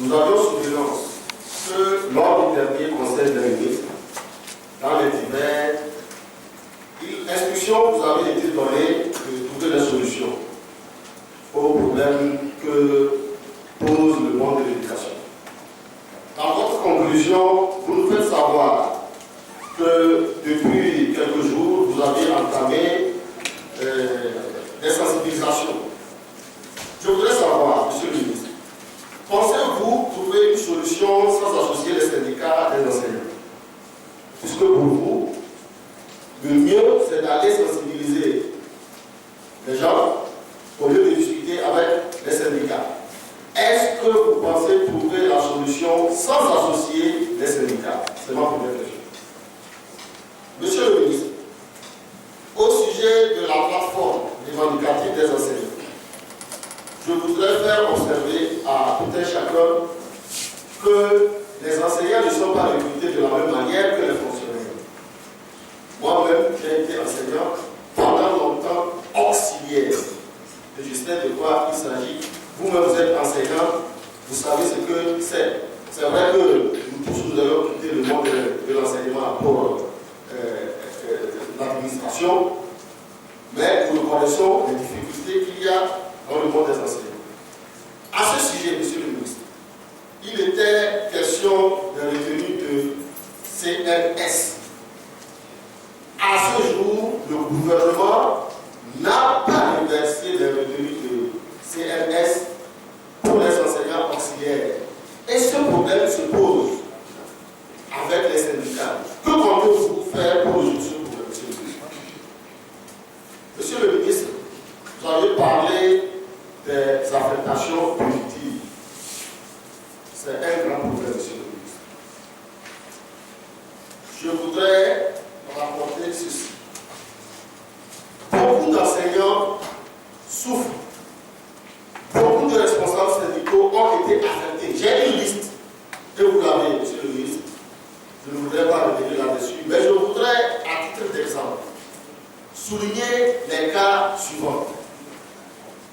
Nous avions souvenance que lors du dernier conseil des ministres, dans les divers instructions vous avez été données de trouver des solutions aux problèmes que pose le monde de l'éducation. Dans votre conclusion, vous nous faites savoir que depuis quelques jours, vous avez entamé des sensibilisations. Je voudrais savoir, Monsieur le ministre, pensez-vous trouver une solution sans associer les syndicats des enseignants? Puisque pour vous, le mieux, c'est d'aller sensibiliser les gens au lieu de discuter avec les syndicats. Est-ce que vous pensez trouver la solution sans associer les syndicats? C'est ma première question. Monsieur le ministre, au sujet de la plateforme revendicative des enseignants, je voudrais faire observer à tout un chacun que les enseignants ne sont pas recrutés de la même manière que les fonctionnaires. Moi-même, j'ai été enseignant pendant longtemps auxiliaire. Et je sais de quoi il s'agit. Vous-même, vous êtes enseignant, vous savez ce que c'est. C'est vrai que nous tous, nous avons quitté le monde de l'enseignement pour l'administration, mais nous reconnaissons les difficultés qu'il y a dans le monde des enseignants. À ce sujet, Monsieur le ministre, il était question de retenue de CNS. À ce jour, le gouvernement n'a pas reversé les retenues de CNS pour les enseignants auxiliaires. Et ce problème se pose avec les syndicats. Que comptez-vous faire pour résoudre ce problème, Monsieur le ministre? Monsieur le ministre, vous avez parlé des affectations positives. C'est un grand problème, Monsieur le ministre. Je voudrais rapporter ceci. Beaucoup d'enseignants souffrent. Beaucoup de responsables syndicaux ont été affectés. J'ai une liste, et vous l'avez, Monsieur le ministre. Je ne voudrais pas revenir là-dessus, mais je voudrais, à titre d'exemple, souligner les cas suivants.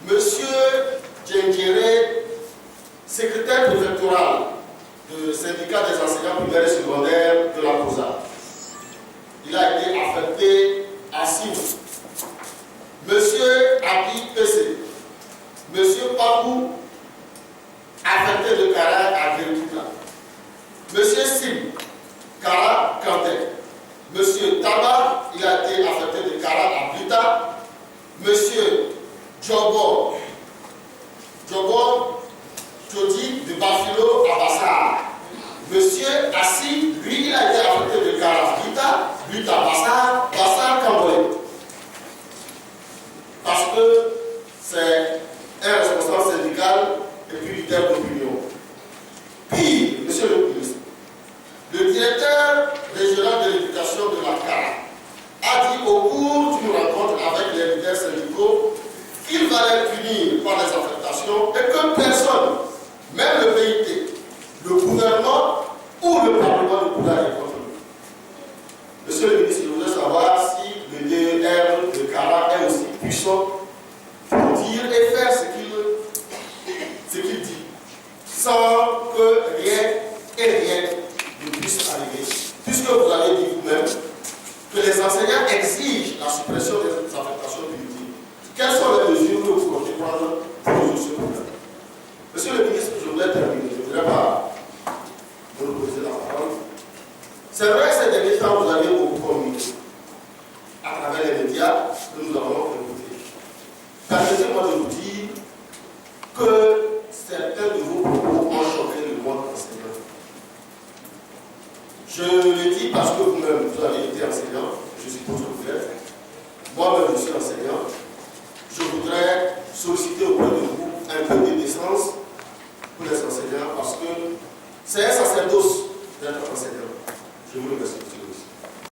Monsieur Djengere, secrétaire préfectoral du syndicat des enseignants primaires et secondaires de la COSA, il a été affecté à 6 mois. Monsieur Abi PC, Monsieur Pakou, affecté de Kara à Guérikouta. Monsieur Sim, Kara Kantek. Monsieur Taba, il a été affecté de Kara à Blita. Monsieur Djobo Jodi de Bafilo à Bassar. Monsieur Assi, lui, il a été affecté de Kara à Blita, Bassar, Bassar Kamboy. Parce que c'est un responsable syndical et puis leader d'opinion. Puis, Monsieur le ministre, le directeur régional de l'éducation de la CARA a dit au cours d'une rencontre avec les leaders syndicaux qu'il fallait punir par les affectations et que personne, même le PIT, le gouvernement ou le Parlement ne pourra y contre lui. Monsieur le ministre, je voudrais savoir si le DER de CARA est aussi puissant pour dire et faire ce qu'il dit, sans que rien ne puisse arriver. Puisque vous avez dit vous-même que les enseignants exigent la suppression des affectations punitives. Quelles sont les mesures que vous comptez prendre pour résoudre ce problème? Monsieur le ministre, je voudrais terminer. Je ne voudrais pas monopoliser la parole. C'est vrai que ces derniers temps, vous avez beaucoup communiqué à travers les médias que nous avons écoutés. Permettez-moi de vous dire que certains de vos propos ont choqué le monde enseignant. Je le dis parce que vous-même, vous avez été enseignant, je suppose que vous l'êtes. Moi-même, je suis enseignant. Je voudrais solliciter auprès de vous un peu de décence pour les enseignants parce que c'est un sacerdoce d'être enseignant. Je vous remercie.